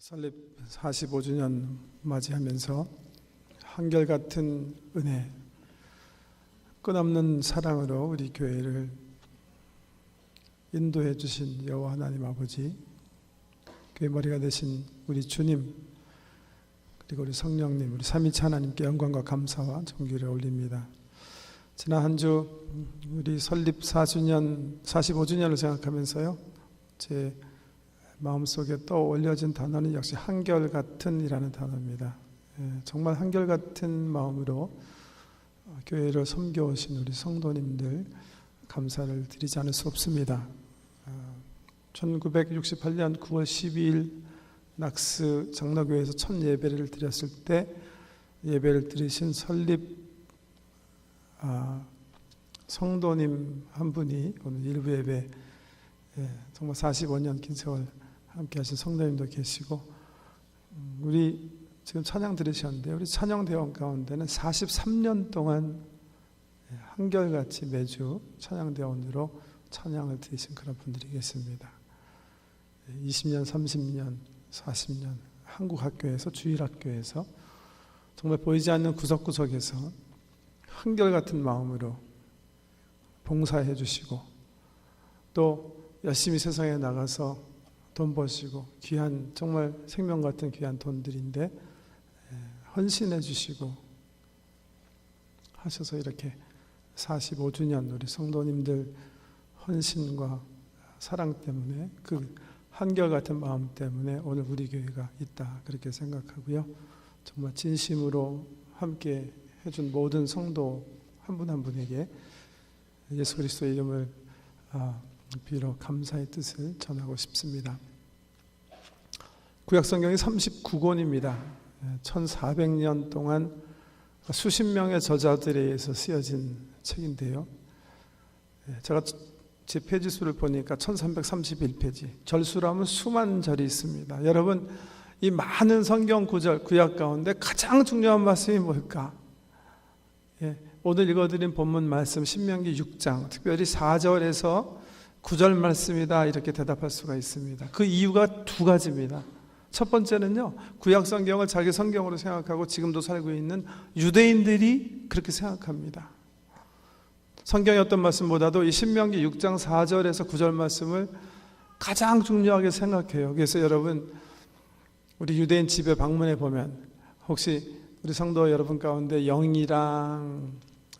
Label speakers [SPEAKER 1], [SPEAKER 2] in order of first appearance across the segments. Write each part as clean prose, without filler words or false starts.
[SPEAKER 1] 설립 45주년 맞이하면서 한결같은 은혜, 끝없는 사랑으로 우리 교회를 인도해 주신 여호와 하나님 아버지, 교회 머리가 되신 우리 주님, 그리고 우리 성령님, 우리 삼위일체 하나님께 영광과 감사와 존귀를 올립니다. 지난 한 주 우리 설립 45주년을 생각하면서요, 제 마음속에 떠올려진 단어는 역시 한결같은이라는 단어입니다. 정말 한결같은 마음으로 교회를 섬겨오신 우리 성도님들 감사를 드리지 않을 수 없습니다. 1968년 9월 12일 낙스 장로교회에서 첫 예배를 드렸을 때 예배를 드리신 설립 성도님 한 분이 오늘 일부 예배 정말 45년 긴 세월 함께 하신 성도님도 계시고, 우리 지금 찬양 들으셨는데 우리 찬양 대원 가운데는 43년 동안 한결같이 매주 찬양 대원으로 찬양을 드리신 그런 분들이 계십니다. 20년, 30년, 40년 한국 학교에서, 주일학교에서 정말 보이지 않는 구석구석에서 한결같은 마음으로 봉사해 주시고, 또 열심히 세상에 나가서 돈 버시고, 귀한, 정말 생명 같은 귀한 돈들인데 헌신해 주시고 하셔서 이렇게 45주년 우리 성도님들 헌신과 사랑 때문에, 그 한결같은 마음 때문에 오늘 우리 교회가 있다, 그렇게 생각하고요. 정말 진심으로 함께 해준 모든 성도 한 분 한 분에게 예수 그리스도의 이름을 비로 감사의 뜻을 전하고 싶습니다. 구약성경이 39권입니다. 1400년 동안 수십 명의 저자들에 의해서 쓰여진 책인데요, 제가 제 페이지 수를 보니까 1331페이지, 절수라면 수만 절이 있습니다. 여러분, 이 많은 성경 구절, 구약 가운데 가장 중요한 말씀이 뭘까? 오늘 읽어드린 본문 말씀 신명기 6장, 특별히 4절에서 9절 말씀이다, 이렇게 대답할 수가 있습니다. 그 이유가 두 가지입니다. 첫 번째는요, 구약 성경을 자기 성경으로 생각하고 지금도 살고 있는 유대인들이 그렇게 생각합니다. 성경의 어떤 말씀보다도 이 신명기 6장 4절에서 9절 말씀을 가장 중요하게 생각해요. 그래서 여러분, 우리 유대인 집에 방문해 보면 혹시 우리 성도 여러분 가운데 영이랑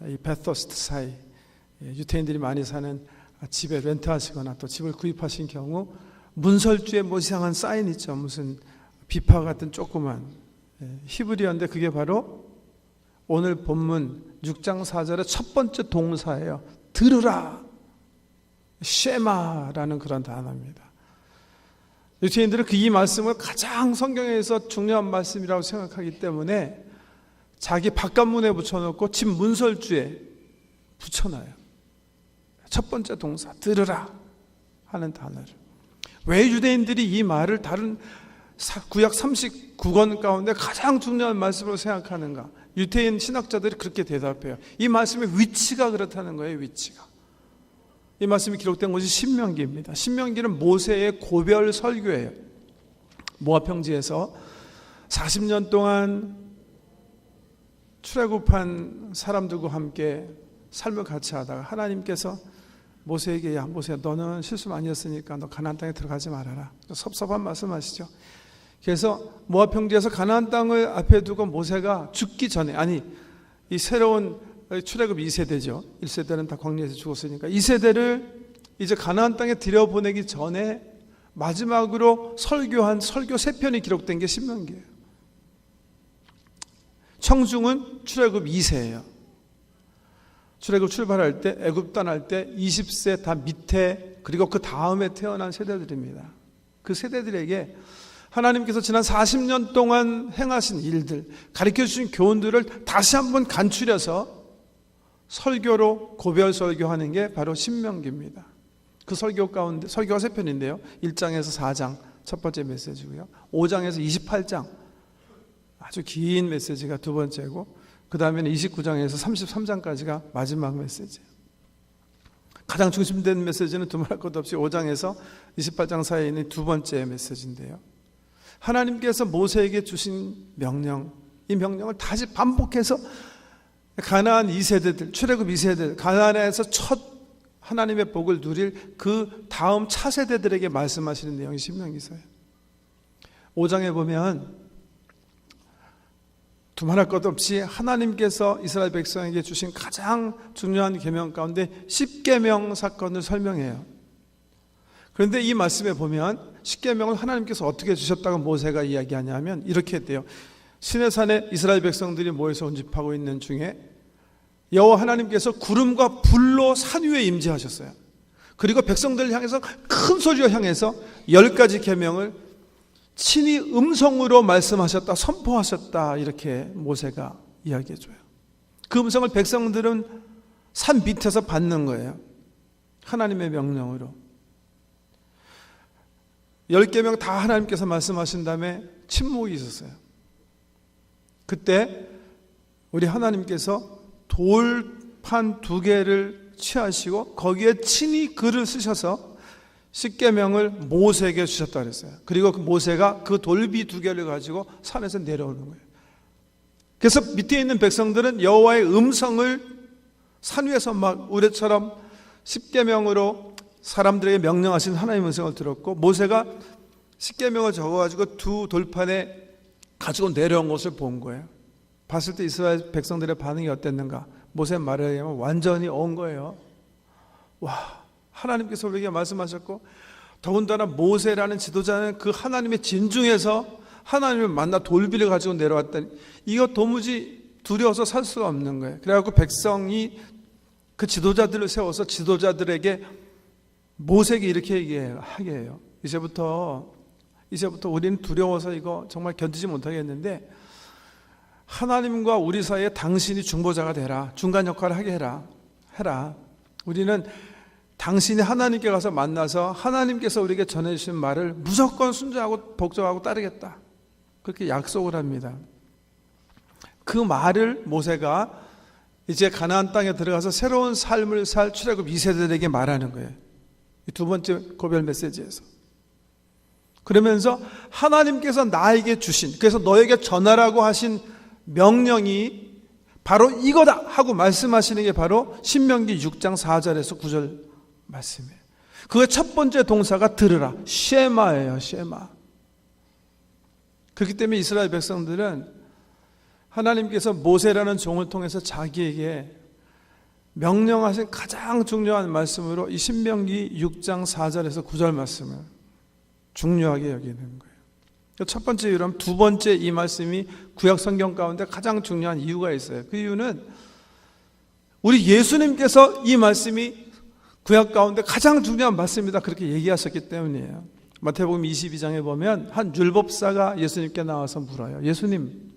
[SPEAKER 1] 이 베토스트 사이, 유대인들이 많이 사는 집에 렌트하시거나 또 집을 구입하신 경우 문설주에 뭐 이상한 사인 있죠. 무슨 비파 같은 조그만 히브리어인데 그게 바로 오늘 본문 6장 4절의 첫 번째 동사예요. 들으라, 쉐마라는 그런 단어입니다. 유대인들은 이 말씀을 가장 성경에서 중요한 말씀이라고 생각하기 때문에 자기 바깥문에 붙여놓고 집 문설주에 붙여놔요. 첫 번째 동사, 들으라 하는 단어를. 왜 유대인들이 이 말을 다른 구약 39권 가운데 가장 중요한 말씀으로 생각하는가? 유대인 신학자들이 그렇게 대답해요. 이 말씀의 위치가 그렇다는 거예요. 위치가. 이 말씀이 기록된 곳이 신명기입니다. 신명기는 모세의 고별 설교예요. 모압 평지에서 40년 동안 출애굽한 사람들과 함께 삶을 같이 하다가 하나님께서 모세에게, 야 모세야, 너는 실수 많이 했으니까 너 가나안 땅에 들어가지 말아라. 섭섭한 말씀하시죠. 그래서 모압 평지에서 가나안 땅을 앞에 두고 모세가 죽기 전에, 아니 이 새로운 출애굽 2세대죠. 1세대는 다 광야에서 죽었으니까 2세대를 이제 가나안 땅에 들여보내기 전에 마지막으로 설교한 설교 3편이 기록된 게 신명기예요. 청중은 출애굽 2세예요. 출애굽 출발할 때, 애굽 떠날 때 20세 다 밑에, 그리고 그 다음에 태어난 세대들입니다. 그 세대들에게 하나님께서 지난 40년 동안 행하신 일들, 가르쳐 주신 교훈들을 다시 한번 간추려서 설교로 고별 설교하는 게 바로 신명기입니다. 그 설교 가운데, 설교가 3편인데요 1장에서 4장 첫 번째 메시지고요, 5장에서 28장 아주 긴 메시지가 두 번째고, 그 다음에는 29장에서 33장까지가 마지막 메시지예요. 가장 중심된 메시지는 두말할 것 없이 5장에서 28장 사이에 있는 두 번째 메시지인데요, 하나님께서 모세에게 주신 명령, 이 명령을 다시 반복해서 가나안 2세대들, 출애굽 2세대들, 가나안에서 첫 하나님의 복을 누릴 그 다음 차세대들에게 말씀하시는 내용이 신명기서예요. 5장에 보면 두말할 것 없이 하나님께서 이스라엘 백성에게 주신 가장 중요한 계명 가운데 10계명 사건을 설명해요. 그런데 이 말씀에 보면 10계명을 하나님께서 어떻게 주셨다고 모세가 이야기하냐면 이렇게 돼요. 시내산에 이스라엘 백성들이 모여서 온집하고 있는 중에 여호와 하나님께서 구름과 불로 산 위에 임재하셨어요. 그리고 백성들을 향해서 큰 소리로 향해서 10가지 계명을 친히 음성으로 말씀하셨다, 선포하셨다, 이렇게 모세가 이야기해줘요. 그 음성을 백성들은 산 밑에서 받는 거예요. 하나님의 명령으로 10계명 다 하나님께서 말씀하신 다음에 침묵이 있었어요. 그때 우리 하나님께서 돌판 2개를 취하시고 거기에 친히 글을 쓰셔서 10계명을 모세에게 주셨다 그랬어요. 그리고 그 모세가 그 돌비 2개를 가지고 산에서 내려오는 거예요. 그래서 밑에 있는 백성들은 여호와의 음성을 산 위에서 막 우레처럼 10계명으로 사람들에게 명령하신 하나님의 음성을 들었고, 모세가 10계명을 적어가지고 2 돌판에 가지고 내려온 것을 본 거예요. 봤을 때 이스라엘 백성들의 반응이 어땠는가? 모세 말에 의하면 완전히 온 거예요. 와, 하나님께서 우리에게 말씀하셨고, 더군다나 모세라는 지도자는 그 하나님의 진중에서 하나님을 만나 돌비를 가지고 내려왔다니, 이거 도무지 두려워서 살 수가 없는 거예요. 그래갖고 백성이 그 지도자들을 세워서 지도자들에게 모세에게 이렇게 얘기하게 해요. 이제부터 우리는 두려워서 이거 정말 견디지 못하겠는데 하나님과 우리 사이에 당신이 중보자가 되라. 중간 역할을 하게 해라. 우리는 당신이 하나님께 가서 만나서 하나님께서 우리에게 전해주신 말을 무조건 순종하고 복종하고 따르겠다. 그렇게 약속을 합니다. 그 말을 모세가 이제 가나안 땅에 들어가서 새로운 삶을 살 출애굽 2세대들에게 말하는 거예요. 이 2번째 고별 메시지에서. 그러면서 하나님께서 나에게 주신, 그래서 너에게 전하라고 하신 명령이 바로 이거다 하고 말씀하시는 게 바로 신명기 6장 4절에서 9절 말씀이에요. 그의 첫 번째 동사가 들으라, 쉐마예요. 쉐마. 그렇기 때문에 이스라엘 백성들은 하나님께서 모세라는 종을 통해서 자기에게 명령하신 가장 중요한 말씀으로 이 신명기 6장 4절에서 9절 말씀을 중요하게 여기는 거예요. 첫 번째 이유는, 두 번째 이 말씀이 구약 성경 가운데 가장 중요한 이유가 있어요. 그 이유는 우리 예수님께서 이 말씀이 구약 가운데 가장 중요한 말씀이다 그렇게 얘기하셨기 때문이에요. 마태복음 22장에 보면 한 율법사가 예수님께 나와서 물어요. 예수님,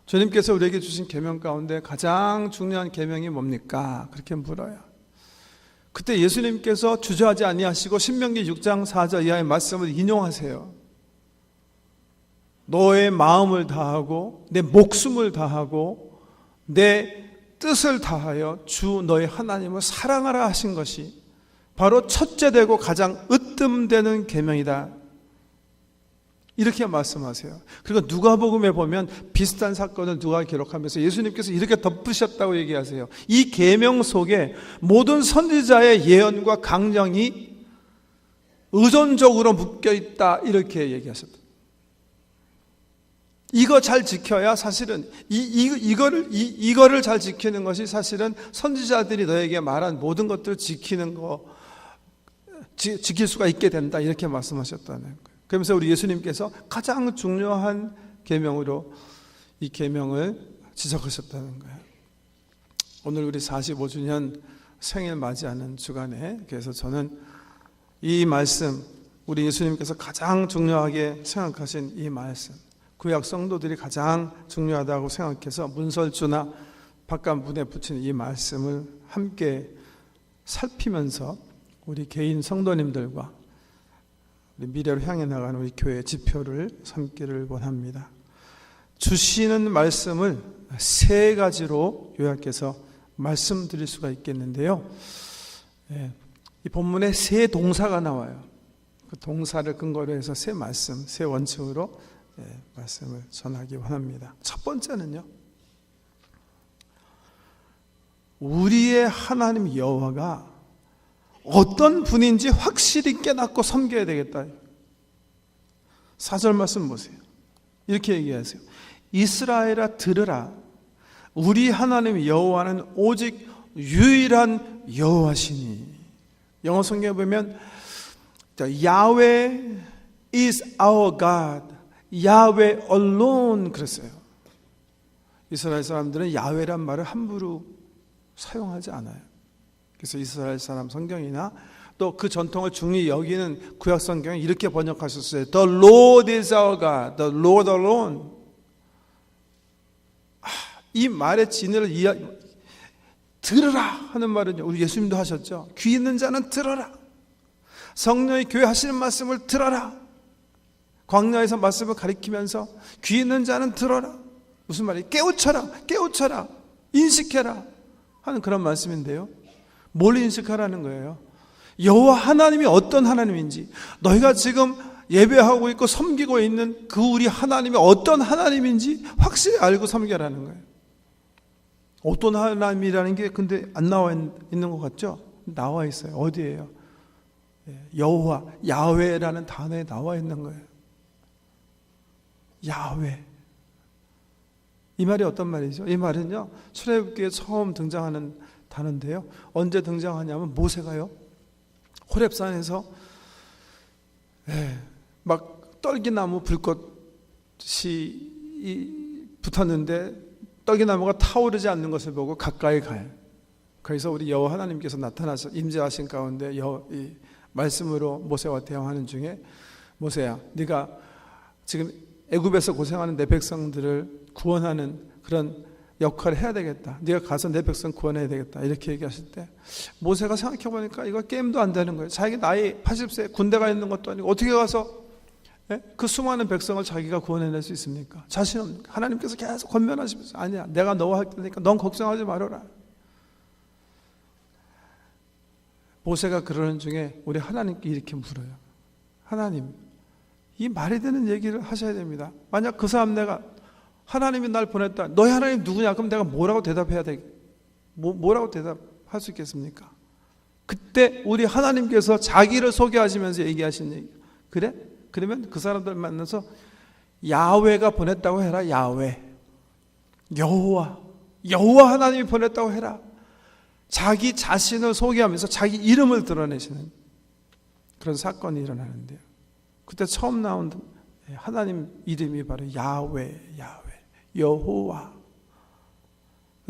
[SPEAKER 1] 주님께서 우리에게 주신 계명 가운데 가장 중요한 계명이 뭡니까? 그렇게 물어요. 그때 예수님께서 주저하지 아니하시고 신명기 6장 4절 이하의 말씀을 인용하세요. 너의 마음을 다하고 내 목숨을 다하고 내 뜻을 다하여 주 너의 하나님을 사랑하라 하신 것이 바로 첫째 되고 가장 으뜸되는 계명이다. 이렇게 말씀하세요. 그리고 누가복음에 보면 비슷한 사건을 누가 기록하면서 예수님께서 이렇게 덧붙이셨다고 얘기하세요. 이 계명 속에 모든 선지자의 예언과 강령이 의존적으로 묶여 있다 이렇게 얘기하셨다. 이거 잘 지켜야 사실은 이거를 잘 지키는 것이 사실은 선지자들이 너에게 말한 모든 것들을 지키는 거 지킬 수가 있게 된다 이렇게 말씀하셨다는 거예요. 그러면서 우리 예수님께서 가장 중요한 계명으로 이 계명을 지적하셨다는 거예요. 오늘 우리 45주년 생일 맞이하는 주간에, 그래서 저는 이 말씀, 우리 예수님께서 가장 중요하게 생각하신 이 말씀, 구약 성도들이 가장 중요하다고 생각해서 문설주나 바깥문에 붙인 이 말씀을 함께 살피면서 우리 개인 성도님들과 우리 미래로 향해 나가는 우리 교회 지표를 삼기를 원합니다. 주시는 말씀을 3가지로 요약해서 말씀드릴 수가 있겠는데요. 이 본문에 3 동사가 나와요. 그 동사를 근거로 해서 세 말씀, 세 원칙으로 말씀을 전하기 원합니다. 첫 번째는요, 우리의 하나님 여호와가 어떤 분인지 확실히 깨닫고 섬겨야 되겠다. 4절 말씀 보세요. 이렇게 얘기하세요. 이스라엘아 들으라. 우리 하나님 여호와는 오직 유일한 여호와시니. 영어 성경에 보면 Yahweh is our God. Yahweh alone 그랬어요. 이스라엘 사람들은 야훼란 말을 함부로 사용하지 않아요. 그래서 이스라엘 사람 성경이나 또 그 전통을 중히 여기는 구약 성경에 이렇게 번역하셨어요. The Lord is our God. The Lord alone. 이 말의 진리를 들으라 하는 말은요, 우리 예수님도 하셨죠. 귀 있는 자는 들어라. 성령이 교회 하시는 말씀을 들어라. 광야에서 말씀을 가리키면서 귀 있는 자는 들어라. 무슨 말이에요? 깨우쳐라. 인식해라 하는 그런 말씀인데요, 뭘 인식하라는 거예요? 여호와 하나님이 어떤 하나님인지, 너희가 지금 예배하고 있고 섬기고 있는 그 우리 하나님이 어떤 하나님인지 확실히 알고 섬겨라는 거예요. 어떤 하나님이라는 게 근데 안 나와 있는 것 같죠? 나와 있어요. 어디예요? 여호와, 야훼라는 단어에 나와 있는 거예요. 야훼. 이 말이 어떤 말이죠? 이 말은요, 출애굽기에 처음 등장하는 단어인데요, 언제 등장하냐면 모세가요, 호렙산에서 막 떨기나무 불꽃이 붙었는데 떨기나무가 타오르지 않는 것을 보고 가까이 가요. 그래서 우리 여호와 하나님께서 나타나서 임재하신 가운데 이 말씀으로 모세와 대화하는 중에, 모세야, 네가 지금 애굽에서 고생하는 내 백성들을 구원하는 그런 역할을 해야 되겠다. 네가 가서 내 백성 구원해야 되겠다. 이렇게 얘기하실 때 모세가 생각해보니까 이거 게임도 안 되는 거예요. 자기 나이 80세 군대가 있는 것도 아니고 어떻게 가서 그 수많은 백성을 자기가 구원해낼 수 있습니까? 자신 없는 거예요. 하나님께서 계속 권면하시면서 아니야, 내가 너와 할 테니까 넌 걱정하지 말아라. 모세가 그러는 중에 우리 하나님께 이렇게 물어요. 하나님, 이 말이 되는 얘기를 하셔야 됩니다. 만약 그 사람, 내가 하나님이 날 보냈다, 너희 하나님 누구냐? 그럼 내가 뭐라고 대답해야 돼? 뭐라고 대답할 수 있겠습니까? 그때 우리 하나님께서 자기를 소개하시면서 얘기하신 얘기, 그래? 그러면 그 사람들 만나서 야훼가 보냈다고 해라. 야훼, 여호와 하나님이 보냈다고 해라. 자기 자신을 소개하면서 자기 이름을 드러내시는 그런 사건이 일어나는데요, 그때 처음 나온 하나님 이름이 바로 야훼, 여호와.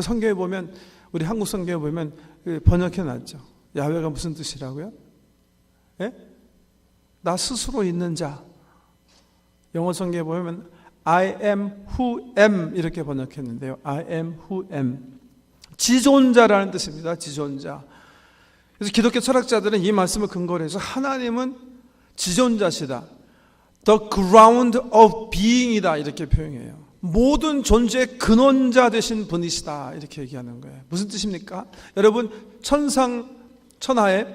[SPEAKER 1] 성경에 보면, 우리 한국 성경에 보면 번역해 놨죠. 야훼가 무슨 뜻이라고요? 나 스스로 있는 자. 영어 성경에 보면 I am who am 이렇게 번역했는데요, I am who am, 지존자라는 뜻입니다. 지존자. 그래서 기독교 철학자들은 이 말씀을 근거로 해서 하나님은 지존자시다, The ground of being이다 이렇게 표현해요. 모든 존재의 근원자 되신 분이시다 이렇게 얘기하는 거예요. 무슨 뜻입니까? 여러분, 천하에,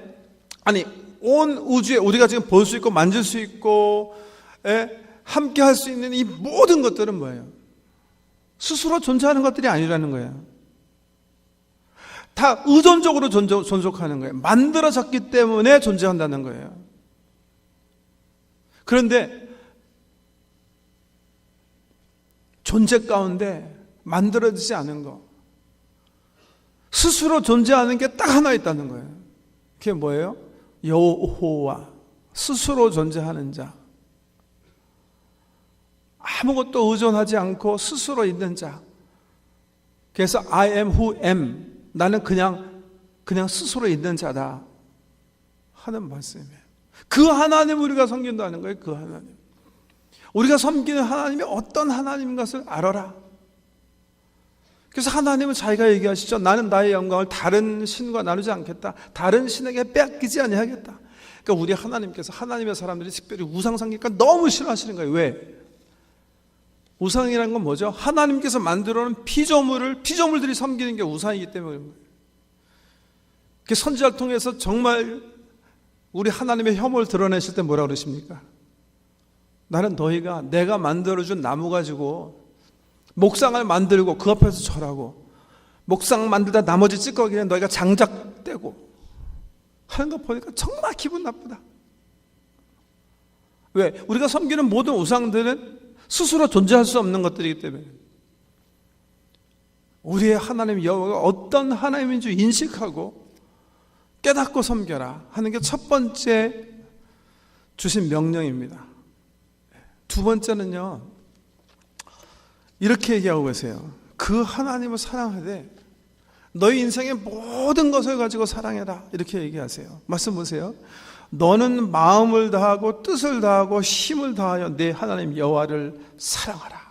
[SPEAKER 1] 아니 온 우주에 우리가 지금 볼 수 있고 만질 수 있고 함께 할 수 있는 이 모든 것들은 뭐예요? 스스로 존재하는 것들이 아니라는 거예요. 다 의존적으로 존속하는 거예요. 만들어졌기 때문에 존재한다는 거예요. 그런데 존재 가운데 만들어지지 않은 거, 스스로 존재하는 게 딱 하나 있다는 거예요. 그게 뭐예요? 여호와, 스스로 존재하는 자, 아무것도 의존하지 않고 스스로 있는 자. 그래서 I am who am, 나는 그냥 스스로 있는 자다 하는 말씀이에요. 그 하나님 우리가 섬긴다는 거예요. 그 하나님, 우리가 섬기는 하나님이 어떤 하나님인 것을 알아라. 그래서 하나님은 자기가 얘기하시죠. 나는 나의 영광을 다른 신과 나누지 않겠다, 다른 신에게 빼앗기지 아니하겠다. 그러니까 우리 하나님께서, 하나님의 사람들이 특별히 우상 섬기니까 너무 싫어하시는 거예요. 왜? 우상이라는 건 뭐죠? 하나님께서 만들어 놓은 피조물들이 섬기는 게 우상이기 때문에 그런 거예요. 선지자를 통해서 정말 우리 하나님의 혐오를 드러내실 때 뭐라 그러십니까? 나는 너희가 내가 만들어준 나무 가지고 목상을 만들고 그 앞에서 절하고, 목상 만들다 나머지 찌꺼기는 너희가 장작 떼고 하는 거 보니까 정말 기분 나쁘다. 왜? 우리가 섬기는 모든 우상들은 스스로 존재할 수 없는 것들이기 때문에 우리의 하나님 여호와가 어떤 하나님인 줄 인식하고 깨닫고 섬겨라 하는 게 첫 번째 주신 명령입니다. 두 번째는요, 이렇게 얘기하고 계세요. 그 하나님을 사랑하되 너희 인생의 모든 것을 가지고 사랑해라, 이렇게 얘기하세요. 말씀 보세요. 너는 마음을 다하고 뜻을 다하고 힘을 다하여 내 하나님 여호와를 사랑하라.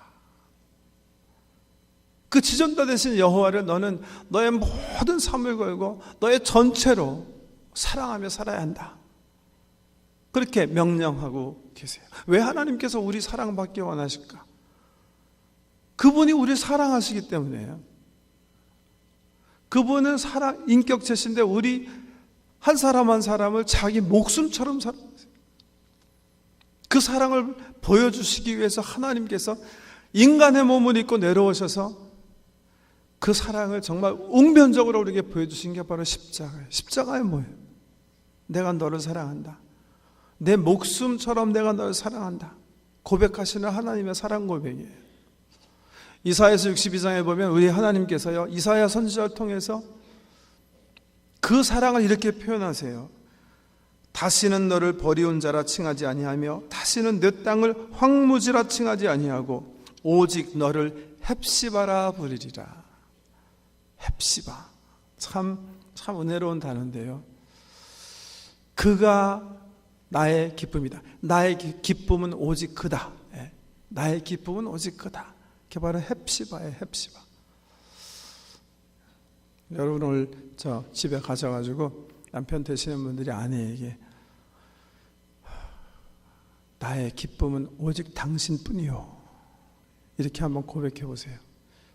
[SPEAKER 1] 그 지존자 되신 여호와를 너는 너의 모든 삶을 걸고 너의 전체로 사랑하며 살아야 한다, 그렇게 명령하고 계세요. 왜 하나님께서 우리 사랑받기 원하실까? 그분이 우리를 사랑하시기 때문에요. 그분은 사랑 인격체신데 우리 한 사람 한 사람을 자기 목숨처럼 사랑하세요. 그 사랑을 보여주시기 위해서 하나님께서 인간의 몸을 입고 내려오셔서 그 사랑을 정말 웅변적으로 우리에게 보여주신 게 바로 십자가예요. 십자가에 뭐예요? 내가 너를 사랑한다, 내 목숨처럼 내가 너를 사랑한다 고백하시는 하나님의 사랑 고백이에요. 이사야서 62장에 보면 우리 하나님께서요, 이사야 선지자를 통해서 그 사랑을 이렇게 표현하세요. 다시는 너를 버리온 자라 칭하지 아니하며 다시는 내 땅을 황무지라 칭하지 아니하고 오직 너를 헵시바라 부르리라. 헵시바, 참 은혜로운 단어인데요. 그가 나의 기쁨이다. 나의 기쁨은 오직 그다. 나의 기쁨은 오직 그다. 그게 바로 헵시바예요. 헵시바. 여러분 오늘 저 집에 가셔가지고 남편 되시는 분들이 아내에게 나의 기쁨은 오직 당신뿐이요, 이렇게 한번 고백해 보세요.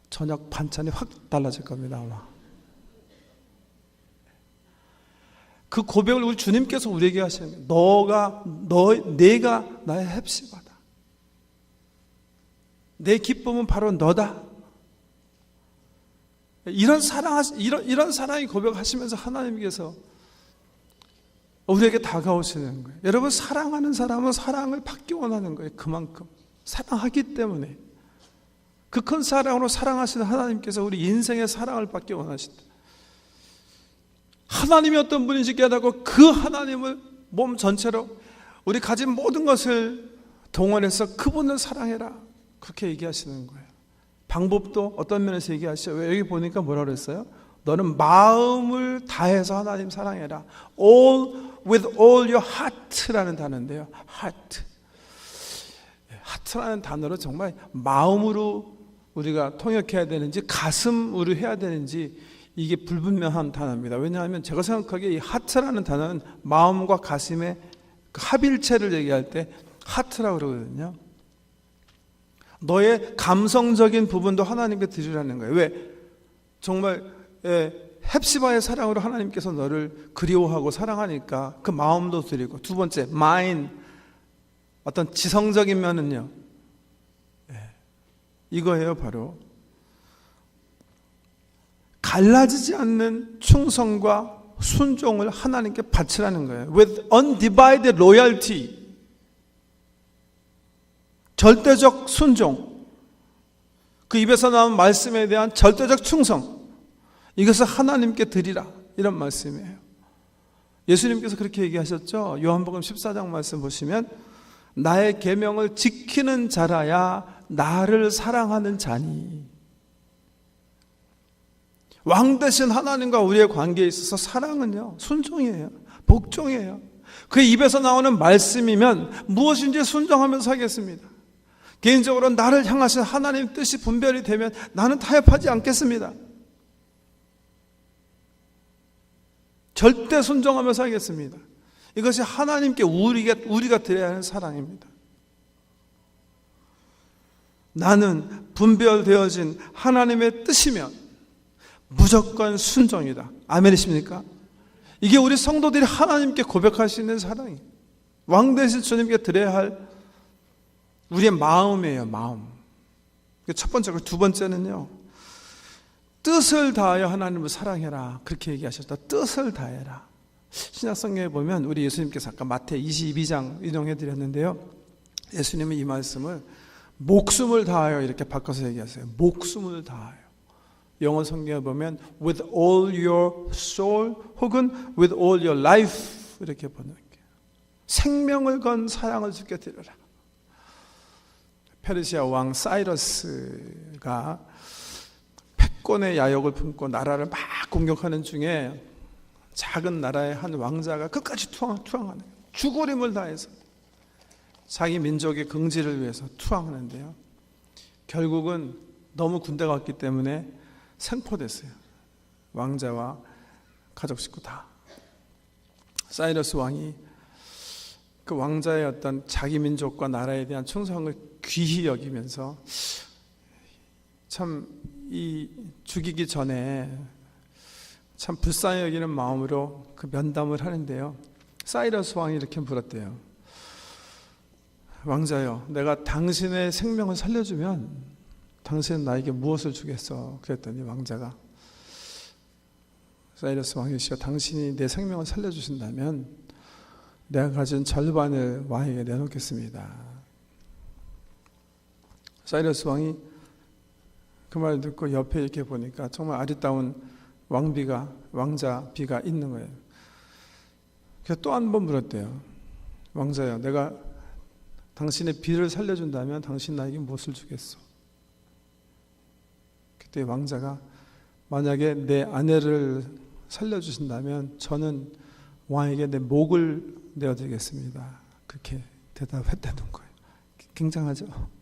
[SPEAKER 1] 저녁 반찬이 확 달라질 겁니다. 아마 그 고백을 우리 주님께서 우리에게 하시는 거예요. 내가 나의 헵시바다. 내 기쁨은 바로 너다. 이런 사랑이 고백하시면서 하나님께서 우리에게 다가오시는 거예요. 여러분, 사랑하는 사람은 사랑을 받기 원하는 거예요. 그만큼 사랑하기 때문에 그 큰 사랑으로 사랑하시는 하나님께서 우리 인생의 사랑을 받기 원하신다. 하나님이 어떤 분인지 깨닫고 그 하나님을 몸 전체로 우리 가진 모든 것을 동원해서 그분을 사랑해라, 그렇게 얘기하시는 거예요. 방법도 어떤 면에서 얘기하시죠? 왜 여기 보니까 뭐라 그랬어요? 너는 마음을 다해서 하나님 사랑해라. with all your heart라는 단어인데요. heart라는 단어로 정말 마음으로 우리가 통역해야 되는지 가슴으로 해야 되는지 이게 불분명한 단어입니다. 왜냐하면 제가 생각하기에 이 heart라는 단어는 마음과 가슴의 그 합일체를 얘기할 때 heart라고 그러거든요. 너의 감성적인 부분도 하나님께 드리라는 거예요. 왜? 정말 헵시바의 사랑으로 하나님께서 너를 그리워하고 사랑하니까 그 마음도 드리고, 두 번째 mind, 어떤 지성적인 면은요, 이거예요. 바로 갈라지지 않는 충성과 순종을 하나님께 바치라는 거예요. With undivided loyalty, 절대적 순종, 그 입에서 나온 말씀에 대한 절대적 충성, 이것을 하나님께 드리라, 이런 말씀이에요. 예수님께서 그렇게 얘기하셨죠. 요한복음 14장 말씀 보시면 나의 계명을 지키는 자라야 나를 사랑하는 자니. 왕 되신 하나님과 우리의 관계에 있어서 사랑은요, 순종이에요. 복종이에요. 그의 입에서 나오는 말씀이면 무엇인지 순종하면서 하겠습니다. 개인적으로 나를 향하신 하나님 뜻이 분별이 되면 나는 타협하지 않겠습니다. 절대 순종하면서 하겠습니다. 이것이 하나님께 우리가 드려야 하는 사랑입니다. 나는 분별되어진 하나님의 뜻이면 무조건 순종이다. 아멘이십니까? 이게 우리 성도들이 하나님께 고백할 수 있는 사랑이에요. 왕 대신 주님께 드려야 할 우리의 마음이에요. 마음. 첫 번째고, 두 번째는요, 뜻을 다하여 하나님을 사랑해라, 그렇게 얘기하셨다. 뜻을 다해라. 신약성경에 보면 우리 예수님께서 아까 마태 22장 인용해 드렸는데요, 예수님은 이 말씀을 목숨을 다하여 이렇게 바꿔서 얘기하세요. 목숨을 다하여. 영어 성경에 보면 with all your soul 혹은 with all your life 이렇게 번역해요. 생명을 건 사랑을 주께 드려라. 페르시아 왕 사이러스가 패권의 야욕을 품고 나라를 막 공격하는 중에 작은 나라의 한 왕자가 끝까지 투항하는 거예요. 죽으림을 다해서 자기 민족의 긍지를 위해서 투항하는데요, 결국은 너무 군대가 왔기 때문에 생포됐어요. 왕자와 가족 식구 다. 사이러스 왕이 그 왕자의 어떤 자기 민족과 나라에 대한 충성을 귀히 여기면서 참 이 죽이기 전에 참 불쌍히 여기는 마음으로 그 면담을 하는데요, 사이러스 왕이 이렇게 물었대요. 왕자여, 내가 당신의 생명을 살려주면 당신은 나에게 무엇을 주겠어? 그랬더니 왕자가, 사이러스 왕이시여, 당신이 내 생명을 살려주신다면 내가 가진 절반을 왕에게 내놓겠습니다. 사이러스 왕이 그 말 듣고 옆에 이렇게 보니까 정말 아리따운 왕자 비가 있는 거예요. 그래서 또 한 번 물었대요. 왕자여, 내가 당신의 비를 살려준다면 당신 나에게 무엇을 주겠소? 그때 왕자가, 만약에 내 아내를 살려주신다면 저는 왕에게 내 목을 내어드리겠습니다. 그렇게 대답했다는 거예요. 굉장하죠?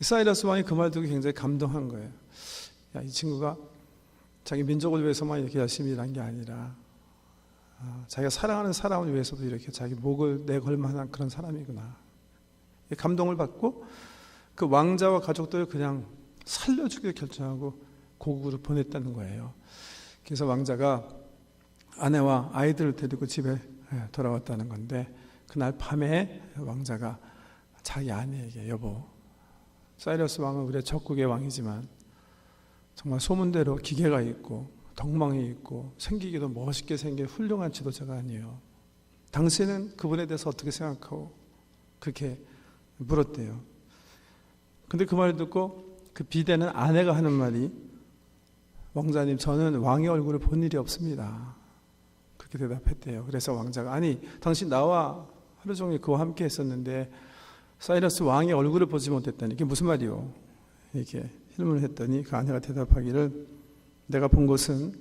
[SPEAKER 1] 사이러스 왕이 그 말 듣고 굉장히 감동한 거예요. 야, 이 친구가 자기 민족을 위해서만 이렇게 열심히 일한 게 아니라 자기가 사랑하는 사람을 위해서도 이렇게 자기 목을 내걸 만한 그런 사람이구나. 감동을 받고 그 왕자와 가족들을 그냥 살려주기로 결정하고 고국으로 보냈다는 거예요. 그래서 왕자가 아내와 아이들을 데리고 집에 돌아왔다는 건데, 그날 밤에 왕자가 자기 아내에게, 여보, 사이러스 왕은 우리의 적국의 왕이지만 정말 소문대로 기계가 있고 덕망이 있고 생기기도 멋있게 생긴 훌륭한 지도자가 아니에요. 당신은 그분에 대해서 어떻게 생각하고? 그렇게 물었대요. 근데 그 말을 듣고 그 비대는 아내가 하는 말이, 왕자님, 저는 왕의 얼굴을 본 일이 없습니다. 그렇게 대답했대요. 그래서 왕자가, 아니, 당신 나와 하루 종일 그와 함께 했었는데 사이러스 왕의 얼굴을 보지 못했다니 이게 무슨 말이요? 이렇게 질문을 했더니 그 아내가 대답하기를, 내가 본 것은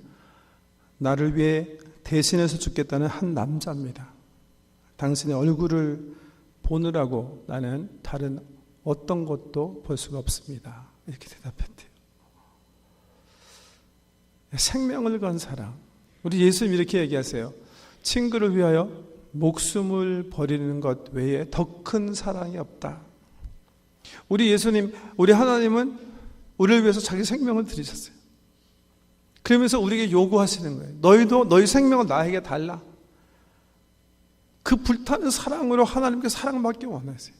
[SPEAKER 1] 나를 위해 대신해서 죽겠다는 한 남자입니다. 당신의 얼굴을 보느라고 나는 다른 어떤 것도 볼 수가 없습니다. 이렇게 대답했대요. 생명을 건 사랑. 우리 예수님 이렇게 얘기하세요. 친구를 위하여 목숨을 버리는 것 외에 더 큰 사랑이 없다. 우리 예수님, 우리 하나님은 우리를 위해서 자기 생명을 드리셨어요. 그러면서 우리에게 요구하시는 거예요. 너희도 너희 생명을 나에게 달라. 그 불타는 사랑으로 하나님께 사랑받기 원하세요.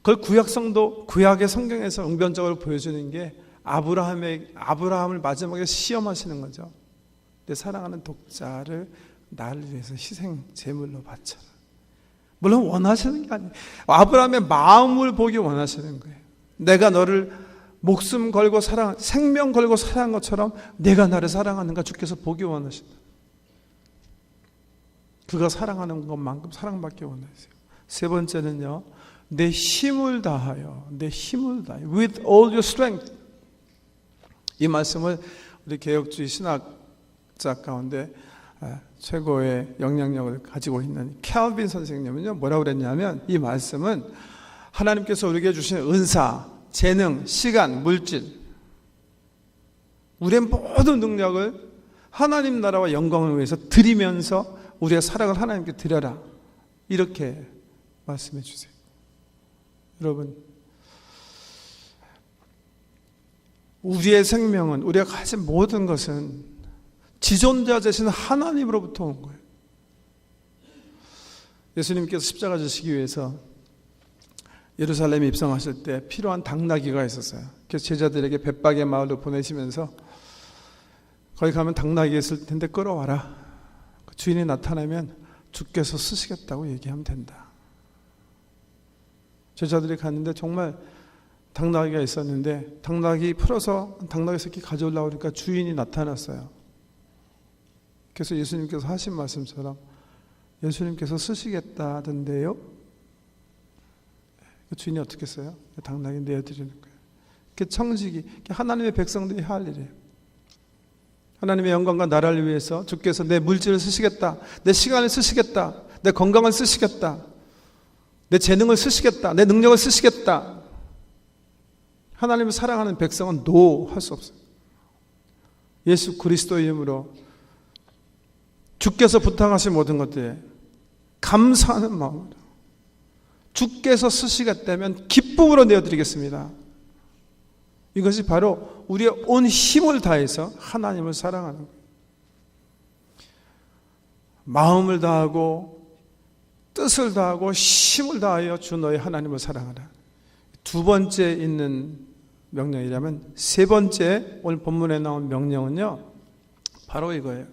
[SPEAKER 1] 그걸 구약의 성경에서 응변적으로 보여주는 게 아브라함을 마지막에 시험하시는 거죠. 내 사랑하는 독자를 나를 위해서 희생 제물로 바쳐라. 물론 원하시는 게 아니에요. 아브라함의 마음을 보기 원하시는 거예요. 내가 너를 목숨 걸고 생명 걸고 사랑한 것처럼 내가 나를 사랑하는가 주께서 보기 원하신다. 그가 사랑하는 것만큼 사랑받기 원하세요. 세 번째는요, 내 힘을 다하여 with all your strength. 이 말씀을 우리 개혁주의 신학자 가운데 최고의 영향력을 가지고 있는 캘빈 선생님은요, 뭐라고 그랬냐면, 이 말씀은 하나님께서 우리에게 주신 은사, 재능, 시간, 물질, 우리의 모든 능력을 하나님 나라와 영광을 위해서 드리면서 우리의 사랑을 하나님께 드려라, 이렇게 말씀해 주세요. 여러분, 우리의 생명은, 우리가 가진 모든 것은 지존자 되시는 하나님으로부터 온 거예요. 예수님께서 십자가 지시기 위해서 예루살렘에 입성하실 때 필요한 당나귀가 있었어요. 그래서 제자들에게 벳박의 마을로 보내시면서 거기 가면 당나귀가 있을 텐데 끌어와라. 주인이 나타나면 주께서 쓰시겠다고 얘기하면 된다. 제자들이 갔는데 정말 당나귀가 있었는데 당나귀 풀어서 당나귀 새끼 가져오려고 하니까 주인이 나타났어요. 그래서 예수님께서 하신 말씀처럼 예수님께서 쓰시겠다던데요. 주인이 어떻게 써요? 당나귀 내어드리는 거예요. 그게 청지기, 하나님의 백성들이 할 일이에요. 하나님의 영광과 나라를 위해서 주께서 내 물질을 쓰시겠다, 내 시간을 쓰시겠다, 내 건강을 쓰시겠다, 내 재능을 쓰시겠다, 내 능력을 쓰시겠다. 하나님을 사랑하는 백성은 노 할 수 없어요. 예수 그리스도의 이름으로 주께서 부탁하신 모든 것들에 감사하는 마음으로 주께서 쓰시겠다면 기쁨으로 내어드리겠습니다. 이것이 바로 우리의 온 힘을 다해서 하나님을 사랑하는 거예요. 마음을 다하고 뜻을 다하고 힘을 다하여 주 너의 하나님을 사랑하라. 두 번째 있는 명령이라면 세 번째 오늘 본문에 나온 명령은요, 바로 이거예요.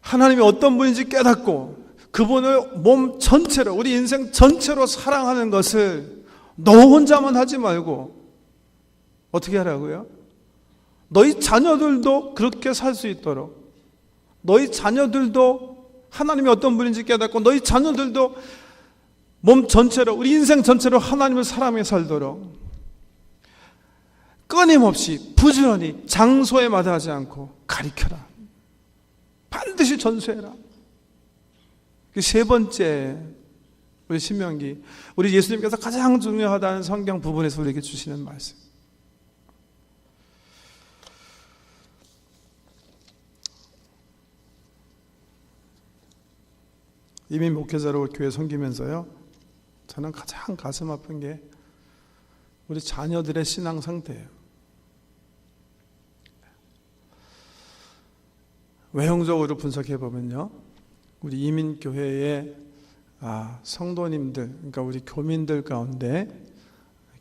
[SPEAKER 1] 하나님이 어떤 분인지 깨닫고 그분을 몸 전체로, 우리 인생 전체로 사랑하는 것을 너 혼자만 하지 말고 어떻게 하라고요? 너희 자녀들도 그렇게 살 수 있도록, 너희 자녀들도 하나님이 어떤 분인지 깨닫고 너희 자녀들도 몸 전체로, 우리 인생 전체로 하나님을 사랑하며 살도록 끊임없이 부지런히 장소에 마다하지 않고 가르쳐라. 반드시 전수해라. 세 번째, 우리 신명기, 우리 예수님께서 가장 중요하다는 성경 부분에서 우리에게 주시는 말씀. 이민 목회자로 교회 섬기면서요, 저는 가장 가슴 아픈 게 우리 자녀들의 신앙 상태예요. 외형적으로 분석해 보면요, 우리 이민교회의 성도님들, 그러니까 우리 교민들 가운데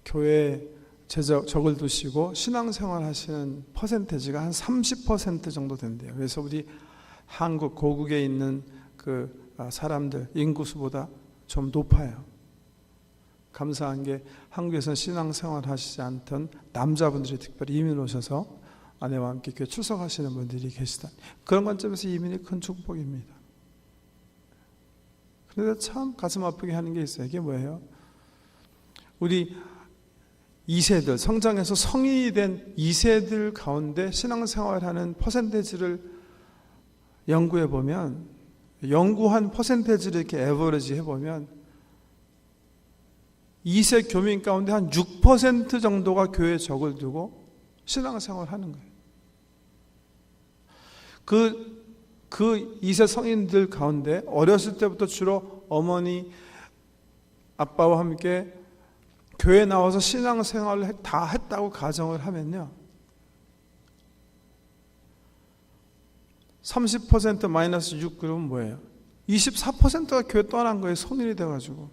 [SPEAKER 1] 교회 적을 두시고 신앙생활 하시는 퍼센테이지가 한 30% 정도 된대요. 그래서 우리 한국 고국에 있는 그 사람들 인구수보다 좀 높아요. 감사한 게 한국에서는 신앙생활 하시지 않던 남자분들이 특별히 이민 오셔서 아내와 함께 교회 출석하시는 분들이 계시다. 그런 관점에서 이민이 큰 축복입니다. 그런데 참 가슴 아프게 하는 게 있어요. 이게 뭐예요? 우리 2세들, 성장해서 성인이 된 2세들 가운데 신앙생활하는 퍼센테이지를 연구해 보면, 연구한 퍼센테이지를 이렇게 에버리지 해보면 2세 교민 가운데 한 6% 정도가 교회에 적을 두고 신앙생활을 하는 거예요. 그 2세 성인들 가운데 어렸을 때부터 주로 어머니, 아빠와 함께 교회에 나와서 신앙생활을 다 했다고 가정을 하면요, 30% 마이너스 6 그러면 뭐예요? 24%가 교회 떠난 거예요. 성인이 돼가지고.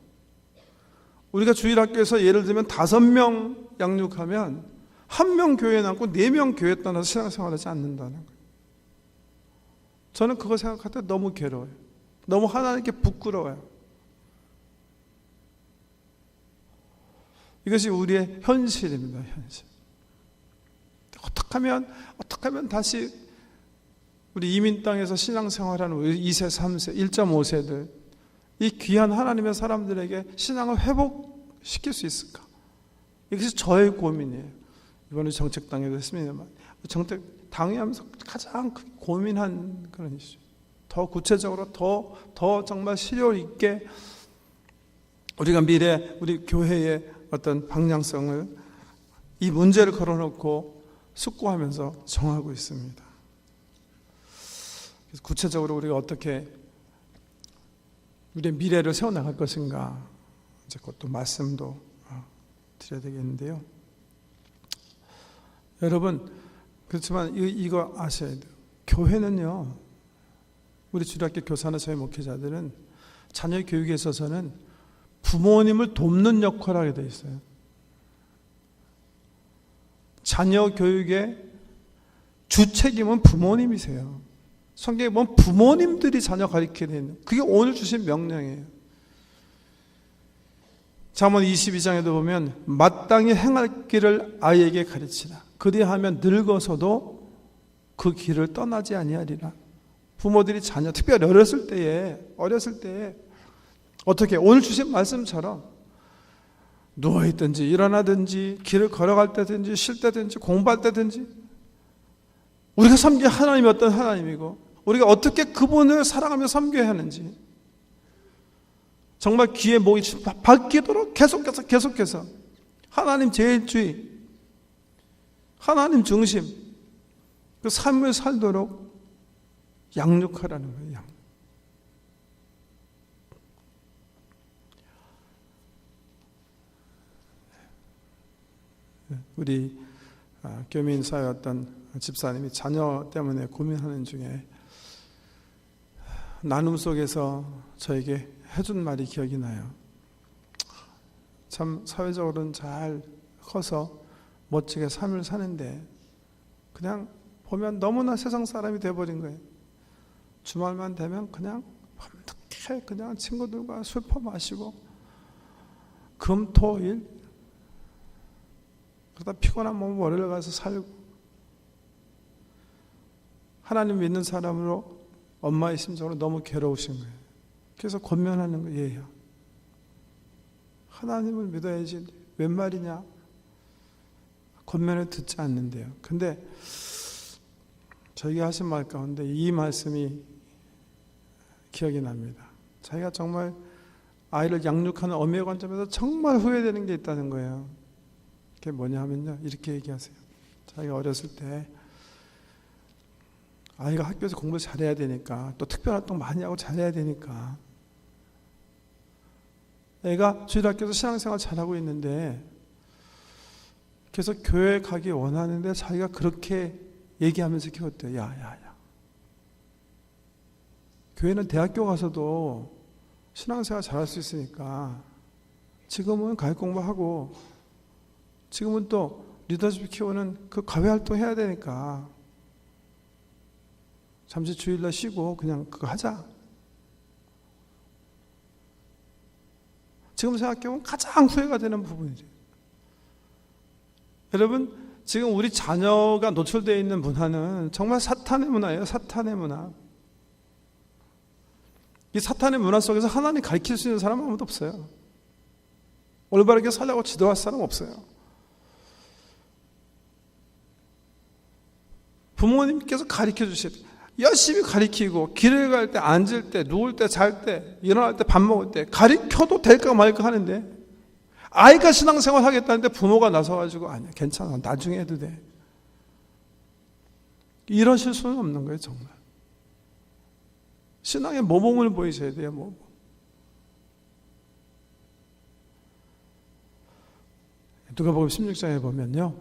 [SPEAKER 1] 우리가 주일학교에서 예를 들면 5명 양육하면 1명 교회에 남고 4명 교회에 떠나서 신앙생활하지 않는다는 거예요. 저는 그거 생각할 때 너무 괴로워요. 너무 하나님께 부끄러워요. 이것이 우리의 현실입니다. 현실. 어떻게 하면 다시 우리 이민 땅에서 신앙생활하는 우리 2세, 3세, 1.5세들, 이 귀한 하나님의 사람들에게 신앙을 회복시킬 수 있을까? 이것이 저의 고민이에요. 이번에 정책당에도 했습니다만, 정책당에 하면서 가장 고민한 그런 이슈. 더 구체적으로 더 정말 실효 있게 우리가 미래 우리 교회의 어떤 방향성을, 이 문제를 걸어놓고 숙고하면서 정하고 있습니다. 그래서 구체적으로 우리가 어떻게 우리의 미래를 세워나갈 것인가, 이제 그것도 말씀도 드려야 되겠는데요. 여러분, 그렇지만 이거 아셔야 돼요. 교회는요, 우리 주일학교 교사나 저희 목회자들은 자녀 교육에 있어서는 부모님을 돕는 역할을 하게 되어 있어요. 자녀 교육의 주책임은 부모님이세요. 성경에 보면 부모님들이 자녀 가르치게 되는, 그게 오늘 주신 명령이에요. 잠언 22장에도 보면 마땅히 행할 길을 아이에게 가르치라. 그리하면 늙어서도 그 길을 떠나지 아니하리라. 부모들이 자녀, 특별히 어렸을 때에 어떻게 오늘 주신 말씀처럼 누워있든지 일어나든지 길을 걸어갈 때든지 쉴 때든지 공부할 때든지 우리가 섬길 하나님이 어떤 하나님이고 우리가 어떻게 그분을 사랑하며 섬겨야 하는지 정말 귀에 목이 박히도록 계속해서 하나님 제일주의, 하나님 중심 그 삶을 살도록 양육하라는 거예요. 우리 교민사였던 집사님이 자녀 때문에 고민하는 중에 나눔 속에서 저에게 해준 말이 기억이 나요. 참 사회적으로는 잘 커서 멋지게 삶을 사는데 그냥 보면 너무나 세상 사람이 돼버린 거예요. 주말만 되면 그냥 밤늦게 그냥 친구들과 술 퍼마시고 금, 토, 일 그러다 피곤한 몸 월요일 가서 살고 하나님 믿는 사람으로 엄마의 심정으로 너무 괴로우신 거예요. 그래서 권면하는 거예요. 하나님을 믿어야지 웬 말이냐. 권면을 듣지 않는데요. 근데 저희가 하신 말 가운데 이 말씀이 기억이 납니다. 자기가 정말 아이를 양육하는 어미의 관점에서 정말 후회되는 게 있다는 거예요. 그게 뭐냐 하면요, 이렇게 얘기하세요. 자기가 어렸을 때 아이가 학교에서 공부 잘해야 되니까 또 특별활동 많이 하고 잘해야 되니까 애가 주일학교에서 신앙생활 잘하고 있는데 그래서 교회 가기 원하는데 자기가 그렇게 얘기하면서 키웠대요. 야 교회는 대학교 가서도 신앙생활 잘할 수 있으니까 지금은 가입 공부하고 지금은 또 리더십 키우는 그 가외 활동 해야 되니까 잠시 주일날 쉬고 그냥 그거 하자. 지금 생각해보면 가장 후회가 되는 부분이죠. 여러분, 지금 우리 자녀가 노출되어 있는 문화는 정말 사탄의 문화예요. 사탄의 문화. 이 사탄의 문화 속에서 하나님 가르칠 수 있는 사람 아무도 없어요. 올바르게 살려고 지도할 사람 없어요. 부모님께서 가르쳐 주셔야 돼요. 열심히 가르치고 길을 갈 때, 앉을 때, 누울 때, 잘 때, 일어날 때, 밥 먹을 때 가르쳐도 될까 말까 하는데 아이가 신앙생활 하겠다는데 부모가 나서가지고 아니야 괜찮아 나중에 해도 돼. 이러실 수는 없는 거예요. 정말 신앙의 모범을 보이셔야 돼요. 모범. 누가복음 16장에 보면요,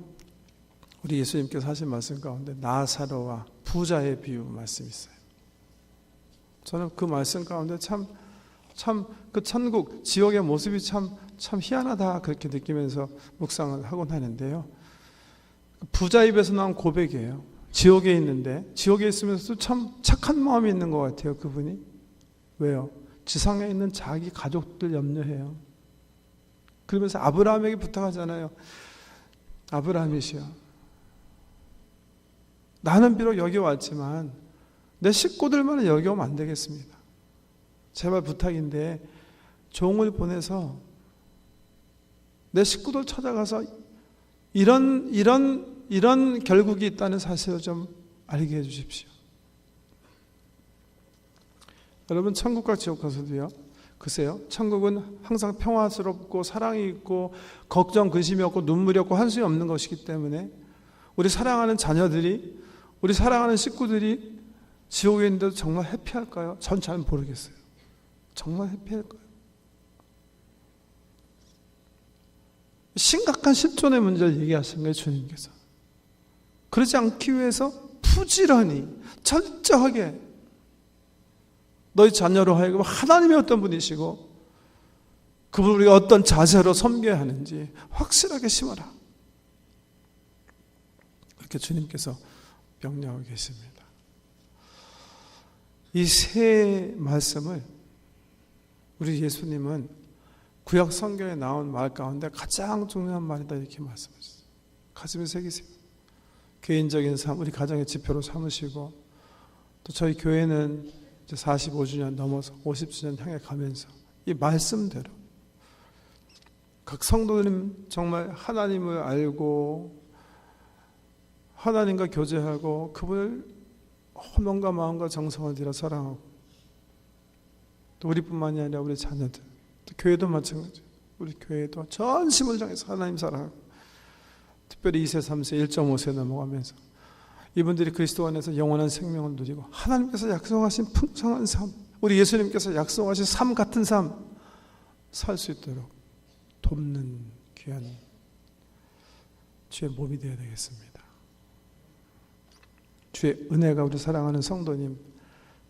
[SPEAKER 1] 우리 예수님께서 하신 말씀 가운데 나사로와 부자의 비유 말씀이 있어요. 저는 그 말씀 가운데 참 그 천국, 지옥의 모습이 참 희한하다 그렇게 느끼면서 묵상을 하곤 하는데요. 부자 입에서 나온 고백이에요. 지옥에 있는데 지옥에 있으면서도 참 착한 마음이 있는 것 같아요. 그분이. 왜요? 지상에 있는 자기 가족들 염려해요. 그러면서 아브라함에게 부탁하잖아요. 아브라함이시여, 나는 비록 여기 왔지만 내 식구들만은 여기 오면 안 되겠습니다. 제발 부탁인데 종을 보내서 내 식구들 찾아가서 이런 결국이 있다는 사실을 좀 알게 해주십시오. 여러분, 천국과 지옥 가서도요, 글쎄요, 천국은 항상 평화스럽고 사랑이 있고 걱정, 근심이 없고 눈물이 없고 한숨이 없는 것이기 때문에 우리 사랑하는 자녀들이, 우리 사랑하는 식구들이 지옥에 있는데도 정말 해피할까요? 전 잘 모르겠어요. 정말 해피할까요? 심각한 실존의 문제를 얘기하시는 거예요, 주님께서. 그러지 않기 위해서 부지런히 철저하게 너희 자녀로 하여금 하나님이 어떤 분이시고 그분을 우리가 어떤 자세로 섬겨야 하는지 확실하게 심어라. 이렇게 주님께서 명령하고 계십니다. 이 세 말씀을 우리 예수님은 구약 성경에 나온 말 가운데 가장 중요한 말이다 이렇게 말씀하셨어요. 가슴에 새기세요. 개인적인 삶, 우리 가정의 지표로 삼으시고 또 저희 교회는 이제 45주년 넘어서 50주년 향해 가면서 이 말씀대로 각 성도님 정말 하나님을 알고 하나님과 교제하고 그분을 몸과 마음과 정성을 들여 사랑하고 또 우리뿐만이 아니라 우리 자녀들 또 교회도 마찬가지예요. 우리 교회도 전심을 다해서 하나님 사랑하고 특별히 2세, 3세, 1.5세 넘어가면서 이분들이 그리스도 안에서 영원한 생명을 누리고 하나님께서 약속하신 풍성한 삶, 우리 예수님께서 약속하신 삶 같은 삶 살 수 있도록 돕는 귀한 주의 몸이 되어야 되겠습니다. 주의 은혜가 우리 사랑하는 성도님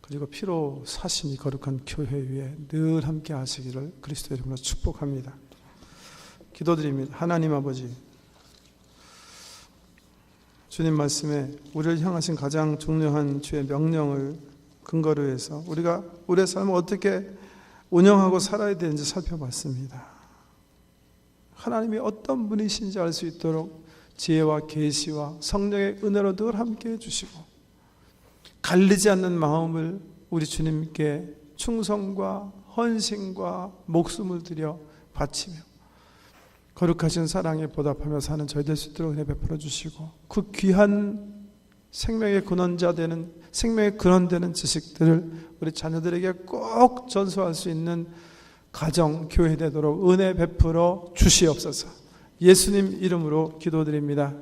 [SPEAKER 1] 그리고 피로 사신 이 거룩한 교회 위에 늘 함께 하시기를 그리스도의 이름으로 축복합니다. 기도드립니다. 하나님 아버지, 주님 말씀에 우리를 향하신 가장 중요한 주의 명령을 근거로 해서 우리가 우리의 삶을 어떻게 운영하고 살아야 되는지 살펴봤습니다. 하나님이 어떤 분이신지 알 수 있도록 지혜와 계시와 성령의 은혜로 늘 함께해 주시고 갈리지 않는 마음을 우리 주님께 충성과 헌신과 목숨을 들여 바치며 거룩하신 사랑에 보답하며 사는 저희 될 수 있도록 은혜 베풀어 주시고 그 귀한 생명의 근원자 되는 생명의 근원되는 지식들을 우리 자녀들에게 꼭 전수할 수 있는 가정, 교회 되도록 은혜 베풀어 주시옵소서. 예수님 이름으로 기도드립니다.